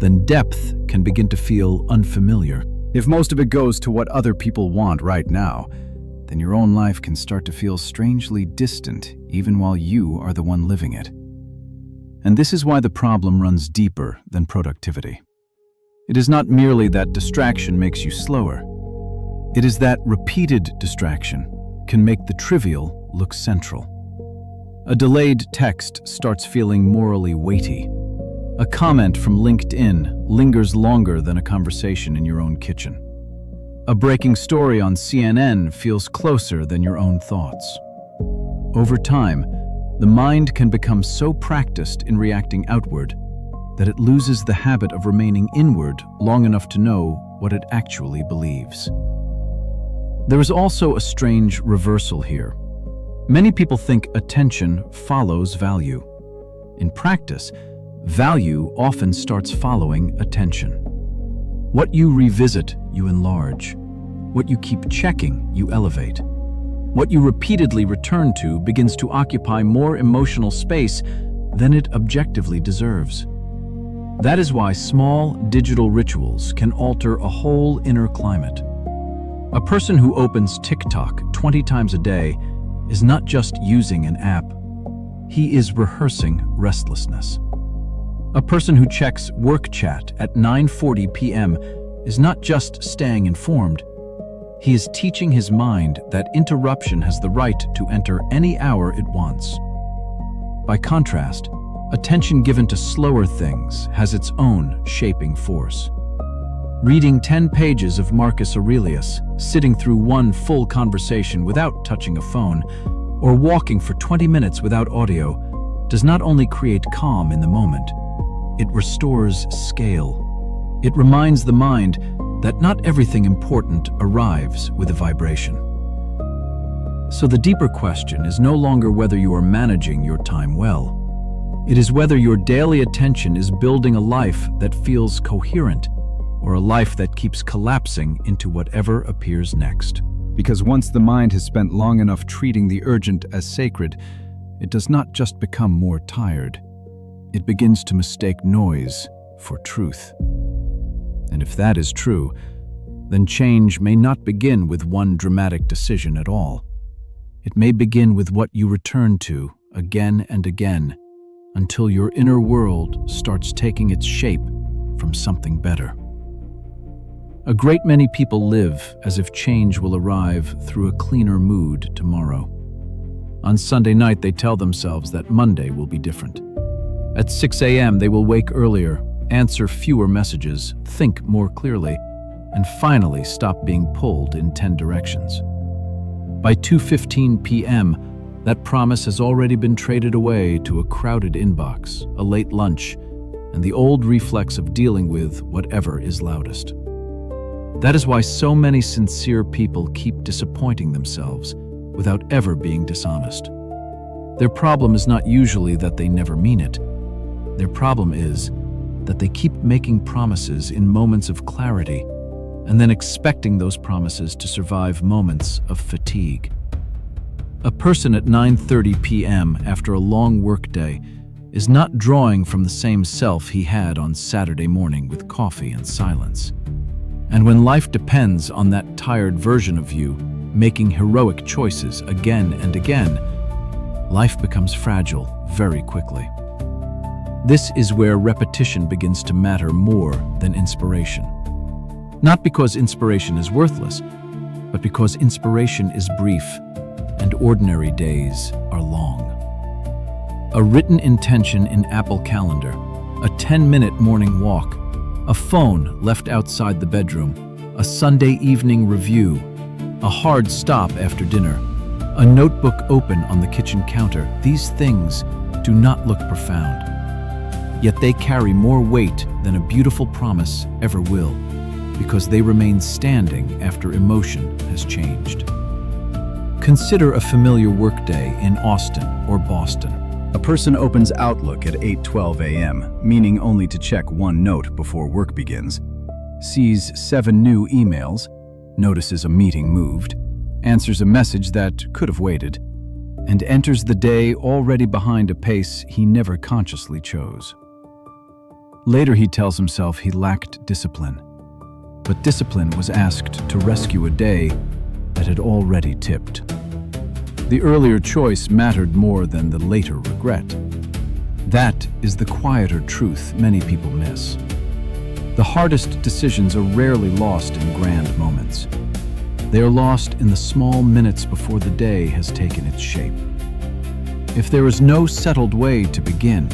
then depth can begin to feel unfamiliar. If most of it goes to what other people want right now, then your own life can start to feel strangely distant, even while you are the one living it. And this is why the problem runs deeper than productivity. It is not merely that distraction makes you slower. It is that repeated distraction can make the trivial look central. A delayed text starts feeling morally weighty. A comment from LinkedIn lingers longer than a conversation in your own kitchen. A breaking story on CNN feels closer than your own thoughts. Over time, the mind can become so practiced in reacting outward that it loses the habit of remaining inward long enough to know what it actually believes. There is also a strange reversal here. Many people think attention follows value. In practice, value often starts following attention. What you revisit, you enlarge. What you keep checking, you elevate. What you repeatedly return to begins to occupy more emotional space than it objectively deserves. That is why small digital rituals can alter a whole inner climate. A person who opens TikTok 20 times a day is not just using an app. He is rehearsing restlessness. A person who checks work chat at 9:40 p.m. is not just staying informed. He is teaching his mind that interruption has the right to enter any hour it wants. By contrast, attention given to slower things has its own shaping force. Reading 10 pages of Marcus Aurelius, sitting through one full conversation without touching a phone, or walking for 20 minutes without audio, does not only create calm in the moment, it restores scale. It reminds the mind that not everything important arrives with a vibration. So the deeper question is no longer whether you are managing your time well. It is whether your daily attention is building a life that feels coherent, or a life that keeps collapsing into whatever appears next. Because once the mind has spent long enough treating the urgent as sacred, it does not just become more tired. It begins to mistake noise for truth. And if that is true, then change may not begin with one dramatic decision at all. It may begin with what you return to again and again, until your inner world starts taking its shape from something better. A great many people live as if change will arrive through a cleaner mood tomorrow. On Sunday night, they tell themselves that Monday will be different. At 6 a.m., they will wake earlier, answer fewer messages, think more clearly, and finally stop being pulled in 10 directions. By 2:15 p.m., that promise has already been traded away to a crowded inbox, a late lunch, and the old reflex of dealing with whatever is loudest. That is why so many sincere people keep disappointing themselves without ever being dishonest. Their problem is not usually that they never mean it. Their problem is that they keep making promises in moments of clarity and then expecting those promises to survive moments of fatigue. A person at 9:30 p.m. after a long workday is not drawing from the same self he had on Saturday morning with coffee and silence. And when life depends on that tired version of you making heroic choices again and again, life becomes fragile very quickly. This is where repetition begins to matter more than inspiration. Not because inspiration is worthless, but because inspiration is brief and ordinary days are long. A written intention in Apple Calendar, a 10-minute morning walk, a phone left outside the bedroom, a Sunday evening review, a hard stop after dinner, a notebook open on the kitchen counter. These things do not look profound, yet they carry more weight than a beautiful promise ever will, because they remain standing after emotion has changed. Consider a familiar workday in Austin or Boston. A person opens Outlook at 8:12 a.m., meaning only to check one note before work begins, sees 7 new emails, notices a meeting moved, answers a message that could have waited, and enters the day already behind a pace he never consciously chose. Later he tells himself he lacked discipline, but discipline was asked to rescue a day that had already tipped. The earlier choice mattered more than the later regret. That is the quieter truth many people miss. The hardest decisions are rarely lost in grand moments. They are lost in the small minutes before the day has taken its shape. If there is no settled way to begin,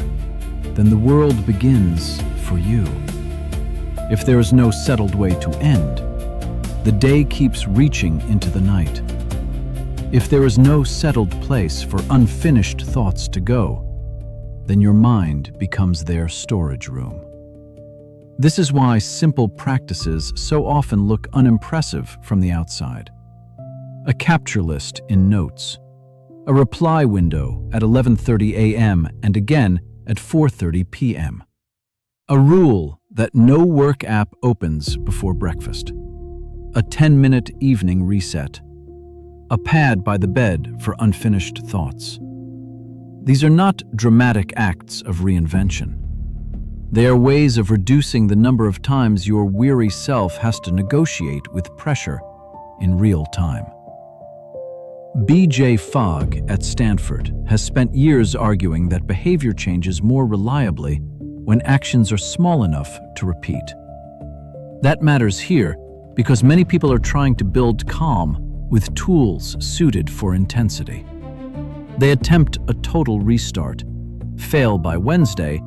then the world begins for you. If there is no settled way to end, the day keeps reaching into the night. If there is no settled place for unfinished thoughts to go, then your mind becomes their storage room. This is why simple practices so often look unimpressive from the outside. A capture list in notes, a reply window at 11:30 a.m. and again at 4:30 p.m. A rule that no work app opens before breakfast. A 10-minute evening reset. A pad by the bed for unfinished thoughts. These are not dramatic acts of reinvention. They are ways of reducing the number of times your weary self has to negotiate with pressure in real time. B.J. Fogg at Stanford has spent years arguing that behavior changes more reliably when actions are small enough to repeat. That matters here because many people are trying to build calm with tools suited for intensity. They attempt a total restart, fail by Wednesday,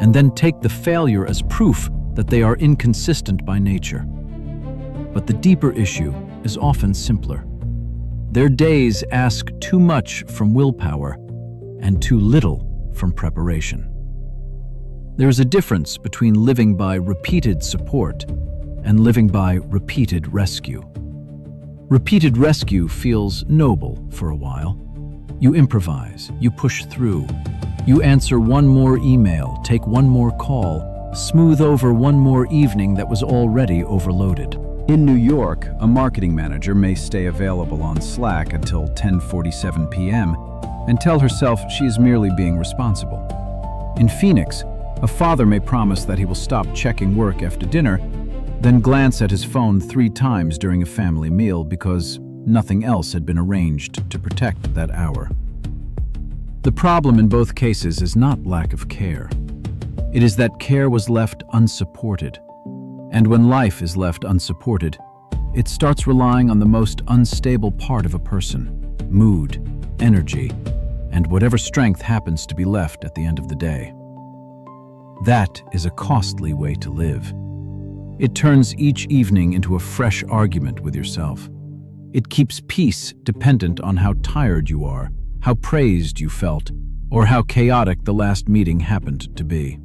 and then take the failure as proof that they are inconsistent by nature. But the deeper issue is often simpler. Their days ask too much from willpower and too little from preparation. There is a difference between living by repeated support and living by repeated rescue. Repeated rescue feels noble for a while. You improvise, you push through, you answer one more email, take one more call, smooth over one more evening that was already overloaded. In New York, a marketing manager may stay available on Slack until 10:47 p.m. and tell herself she is merely being responsible. In Phoenix, a father may promise that he will stop checking work after dinner, then glance at his phone 3 times during a family meal because nothing else had been arranged to protect that hour. The problem in both cases is not lack of care. It is that care was left unsupported. And when life is left unsupported, it starts relying on the most unstable part of a person, mood, energy, and whatever strength happens to be left at the end of the day. That is a costly way to live. It turns each evening into a fresh argument with yourself. It keeps peace dependent on how tired you are, how praised you felt, or how chaotic the last meeting happened to be.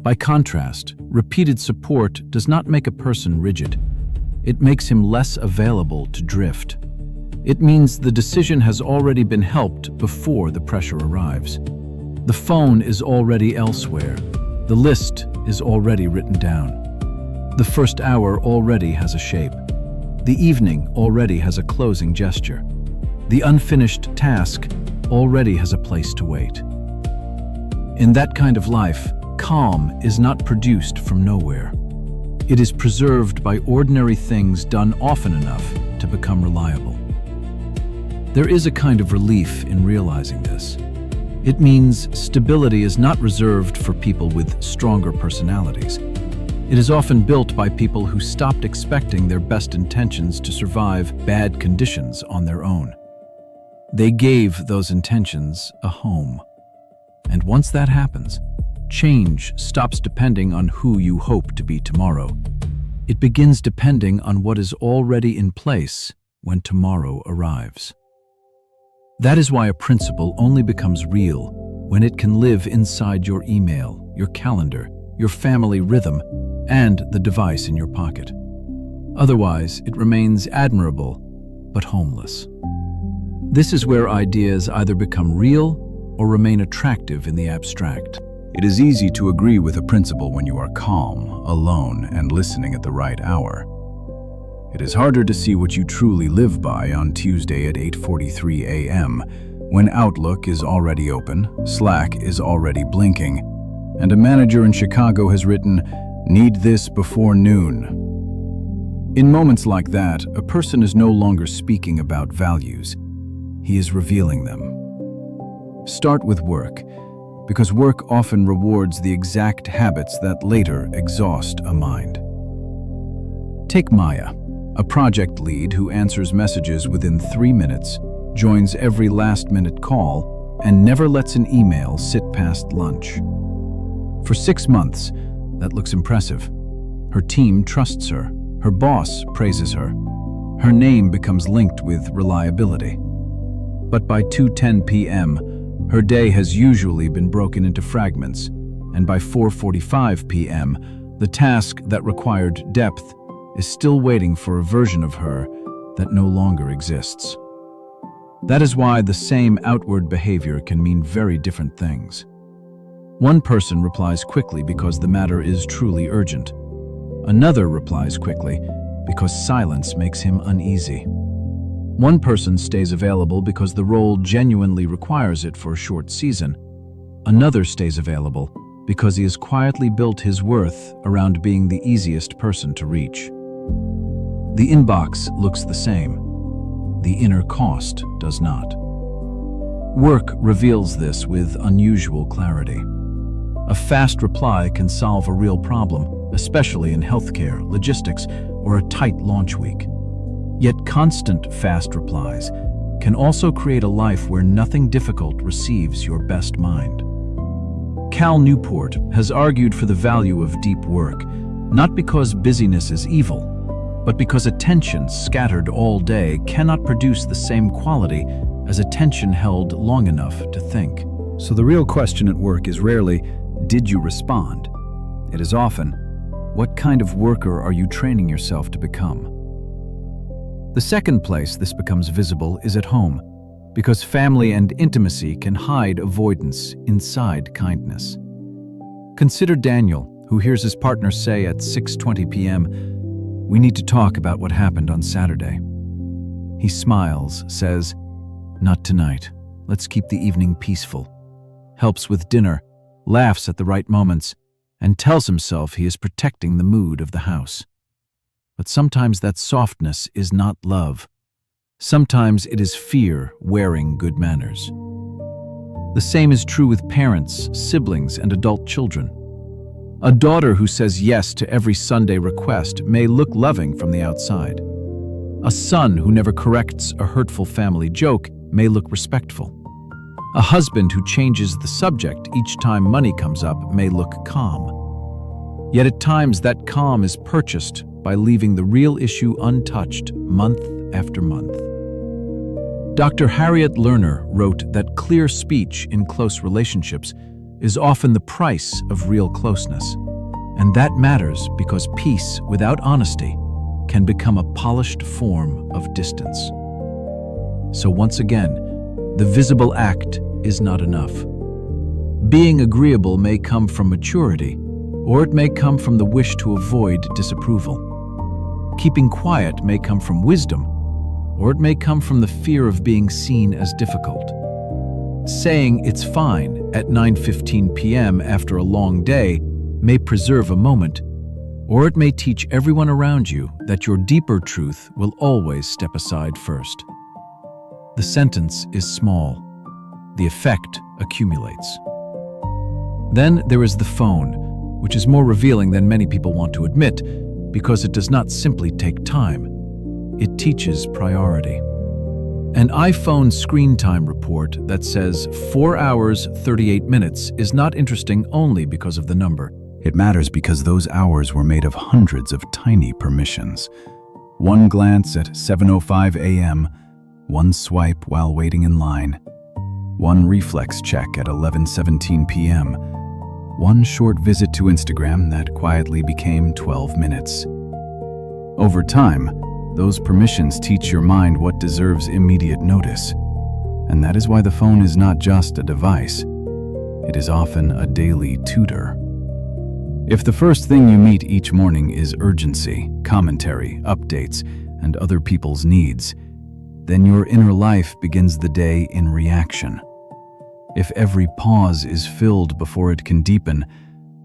By contrast, repeated support does not make a person rigid. It makes him less available to drift. It means the decision has already been helped before the pressure arrives. The phone is already elsewhere. The list is already written down. The first hour already has a shape. The evening already has a closing gesture. The unfinished task already has a place to wait. In that kind of life, calm is not produced from nowhere. It is preserved by ordinary things done often enough to become reliable. There is a kind of relief in realizing this. It means stability is not reserved for people with stronger personalities. It is often built by people who stopped expecting their best intentions to survive bad conditions on their own. They gave those intentions a home. And once that happens, change stops depending on who you hope to be tomorrow. It begins depending on what is already in place when tomorrow arrives. That is why a principle only becomes real when it can live inside your email, your calendar, your family rhythm, and the device in your pocket. Otherwise, it remains admirable, but homeless. This is where ideas either become real or remain attractive in the abstract. It is easy to agree with a principle when you are calm, alone, and listening at the right hour. It is harder to see what you truly live by on Tuesday at 8:43 a.m., when Outlook is already open, Slack is already blinking, and a manager in Chicago has written, "Need this before noon." In moments like that, a person is no longer speaking about values. He is revealing them. Start with work, because work often rewards the exact habits that later exhaust a mind. Take Maya, a project lead who answers messages within 3 minutes, joins every last-minute call, and never lets an email sit past lunch. For 6 months, that looks impressive. Her team trusts her. Her boss praises her. Her name becomes linked with reliability. But by 2:10 p.m., her day has usually been broken into fragments, and by 4:45 p.m., the task that required depth is still waiting for a version of her that no longer exists. That is why the same outward behavior can mean very different things. One person replies quickly because the matter is truly urgent. Another replies quickly because silence makes him uneasy. One person stays available because the role genuinely requires it for a short season. Another stays available because he has quietly built his worth around being the easiest person to reach. The inbox looks the same. The inner cost does not. Work reveals this with unusual clarity. A fast reply can solve a real problem, especially in healthcare, logistics, or a tight launch week. Yet constant fast replies can also create a life where nothing difficult receives your best mind. Cal Newport has argued for the value of deep work, not because busyness is evil, but because attention scattered all day cannot produce the same quality as attention held long enough to think. So the real question at work is rarely, did you respond? It is often, what kind of worker are you training yourself to become? The second place this becomes visible is at home, because family and intimacy can hide avoidance inside kindness. Consider Daniel, who hears his partner say at 6:20 p.m., "We need to talk about what happened on Saturday." He smiles, says, "Not tonight. Let's keep the evening peaceful." Helps with dinner, laughs at the right moments, and tells himself he is protecting the mood of the house. But sometimes that softness is not love. Sometimes it is fear wearing good manners. The same is true with parents, siblings, and adult children. A daughter who says yes to every Sunday request may look loving from the outside. A son who never corrects a hurtful family joke may look respectful. A husband who changes the subject each time money comes up may look calm. Yet at times that calm is purchased by leaving the real issue untouched month after month. Dr. Harriet Lerner wrote that clear speech in close relationships is often the price of real closeness. And that matters because peace without honesty can become a polished form of distance. So once again, the visible act is not enough. Being agreeable may come from maturity, or it may come from the wish to avoid disapproval. Keeping quiet may come from wisdom, or it may come from the fear of being seen as difficult. Saying it's fine at 9:15 p.m. after a long day may preserve a moment, or it may teach everyone around you that your deeper truth will always step aside first. The sentence is small. The effect accumulates. Then there is the phone, which is more revealing than many people want to admit because it does not simply take time. It teaches priority. An iPhone screen time report that says 4 hours, 38 minutes is not interesting only because of the number. It matters because those hours were made of hundreds of tiny permissions. One glance at 7:05 a.m., one swipe while waiting in line, one reflex check at 11:17 p.m., one short visit to Instagram that quietly became 12 minutes. Over time, those permissions teach your mind what deserves immediate notice. And that is why the phone is not just a device. It is often a daily tutor. If the first thing you meet each morning is urgency, commentary, updates, and other people's needs, then your inner life begins the day in reaction. If every pause is filled before it can deepen,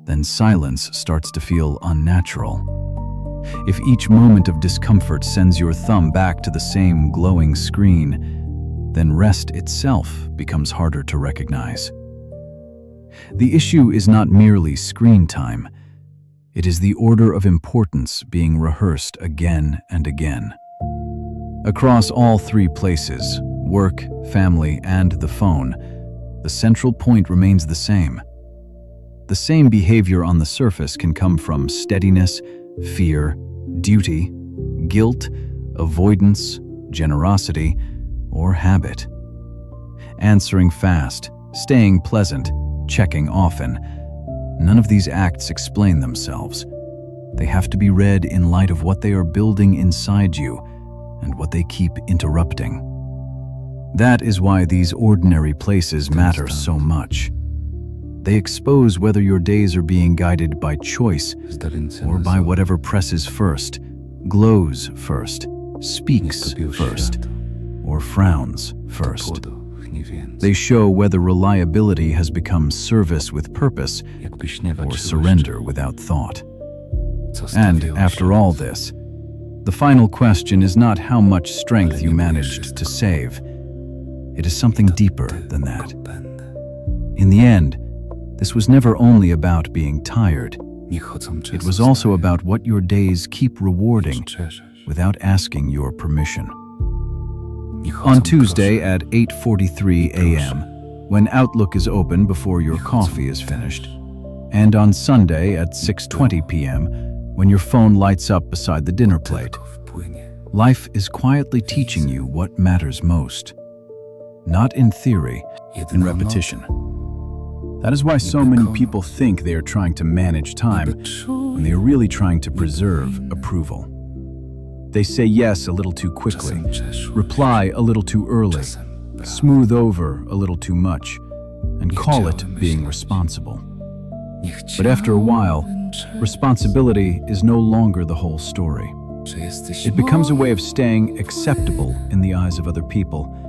then silence starts to feel unnatural. If each moment of discomfort sends your thumb back to the same glowing screen, then rest itself becomes harder to recognize. The issue is not merely screen time. It is the order of importance being rehearsed again and again. Across all three places, work, family, and the phone, the central point remains the same. The same behavior on the surface can come from steadiness, fear, duty, guilt, avoidance, generosity, or habit. Answering fast, staying pleasant, checking often. None of these acts explain themselves. They have to be read in light of what they are building inside you and what they keep interrupting. That is why these ordinary places matter so much. They expose whether your days are being guided by choice or by whatever presses first, glows first, speaks first, or frowns first. They show whether reliability has become service with purpose or surrender without thought. And after all this, the final question is not how much strength you managed to save. It is something deeper than that. In the end, this was never only about being tired. It was also about what your days keep rewarding without asking your permission. On Tuesday at 8:43 a.m., when Outlook is open before your coffee is finished, and on Sunday at 6:20 p.m., when your phone lights up beside the dinner plate, life is quietly teaching you what matters most. Not in theory, in repetition. That is why so many people think they are trying to manage time when they are really trying to preserve approval. They say yes a little too quickly, reply a little too early, smooth over a little too much, and call it being responsible. But after a while, responsibility is no longer the whole story. It becomes a way of staying acceptable in the eyes of other people,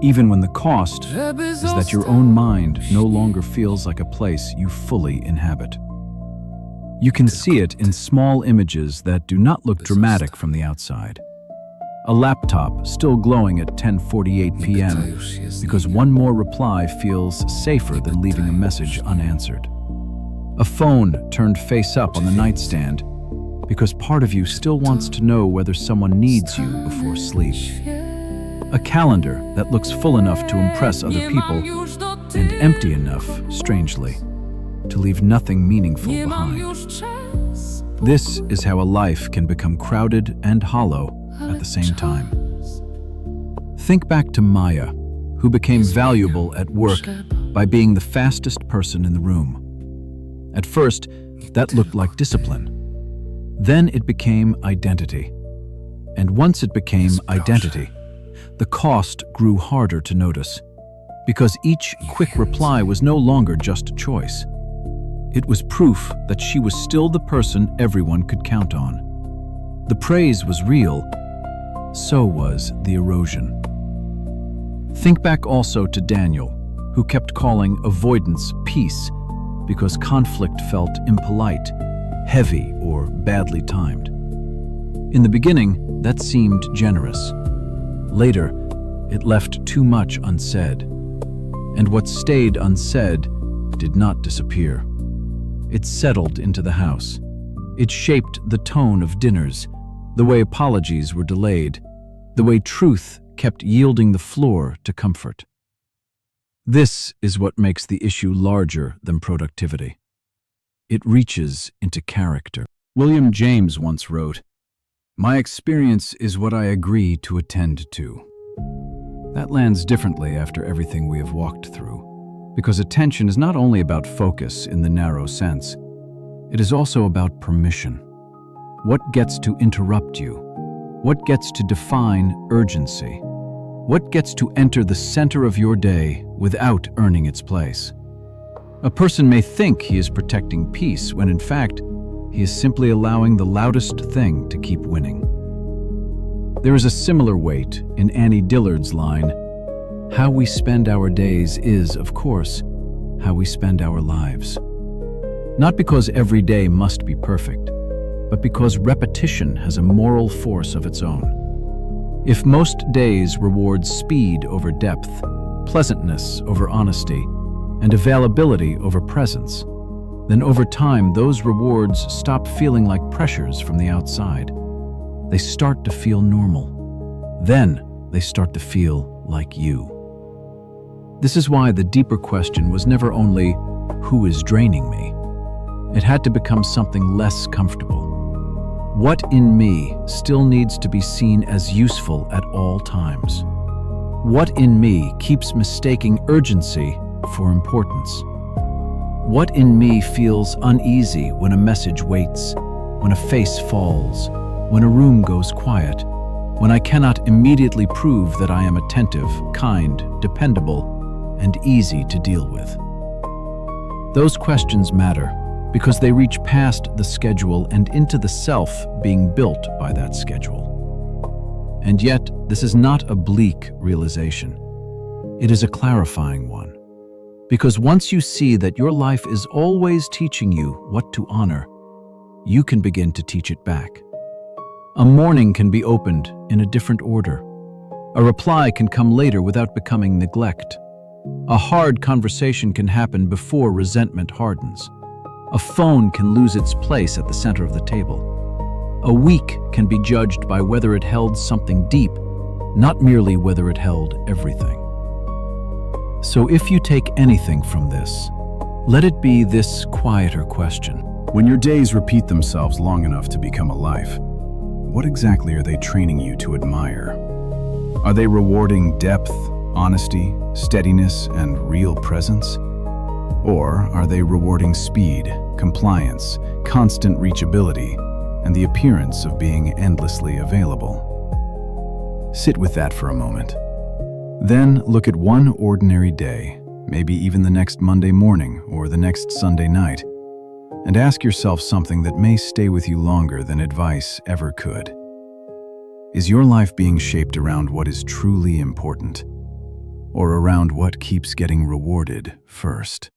even when the cost is that your own mind no longer feels like a place you fully inhabit. You can see it in small images that do not look dramatic from the outside. A laptop still glowing at 10:48 p.m. because one more reply feels safer than leaving a message unanswered. A phone turned face up on the nightstand because part of you still wants to know whether someone needs you before sleep. A calendar that looks full enough to impress other people and empty enough, strangely, to leave nothing meaningful behind. This is how a life can become crowded and hollow at the same time. Think back to Maya, who became valuable at work by being the fastest person in the room. At first, that looked like discipline. Then it became identity. And once it became identity, the cost grew harder to notice, because each quick reply was no longer just a choice. It was proof that she was still the person everyone could count on. The praise was real, so was the erosion. Think back also to Daniel, who kept calling avoidance peace because conflict felt impolite, heavy, or badly timed. In the beginning, that seemed generous. Later, it left too much unsaid. And what stayed unsaid did not disappear. It settled into the house. It shaped the tone of dinners, the way apologies were delayed, the way truth kept yielding the floor to comfort. This is what makes the issue larger than productivity. It reaches into character. William James once wrote, "My experience is what I agree to attend to." That lands differently after everything we have walked through, because attention is not only about focus in the narrow sense, it is also about permission. What gets to interrupt you? What gets to define urgency? What gets to enter the center of your day without earning its place? A person may think he is protecting peace when in fact, he is simply allowing the loudest thing to keep winning. There is a similar weight in Annie Dillard's line, "How we spend our days is, of course, how we spend our lives." Not because every day must be perfect, but because repetition has a moral force of its own. If most days reward speed over depth, pleasantness over honesty, and availability over presence, then over time those rewards stop feeling like pressures from the outside. They start to feel normal. Then they start to feel like you. This is why the deeper question was never only, who is draining me? It had to become something less comfortable. What in me still needs to be seen as useful at all times? What in me keeps mistaking urgency for importance? What in me feels uneasy when a message waits, when a face falls, when a room goes quiet, when I cannot immediately prove that I am attentive, kind, dependable, and easy to deal with? Those questions matter because they reach past the schedule and into the self being built by that schedule. And yet, this is not a bleak realization. It is a clarifying one. Because once you see that your life is always teaching you what to honor, you can begin to teach it back. A morning can be opened in a different order. A reply can come later without becoming neglect. A hard conversation can happen before resentment hardens. A phone can lose its place at the center of the table. A week can be judged by whether it held something deep, not merely whether it held everything. So if you take anything from this, let it be this quieter question. When your days repeat themselves long enough to become a life, what exactly are they training you to admire? Are they rewarding depth, honesty, steadiness, and real presence? Or are they rewarding speed, compliance, constant reachability, and the appearance of being endlessly available? Sit with that for a moment. Then look at one ordinary day, maybe even the next Monday morning or the next Sunday night, and ask yourself something that may stay with you longer than advice ever could. Is your life being shaped around what is truly important, or around what keeps getting rewarded first?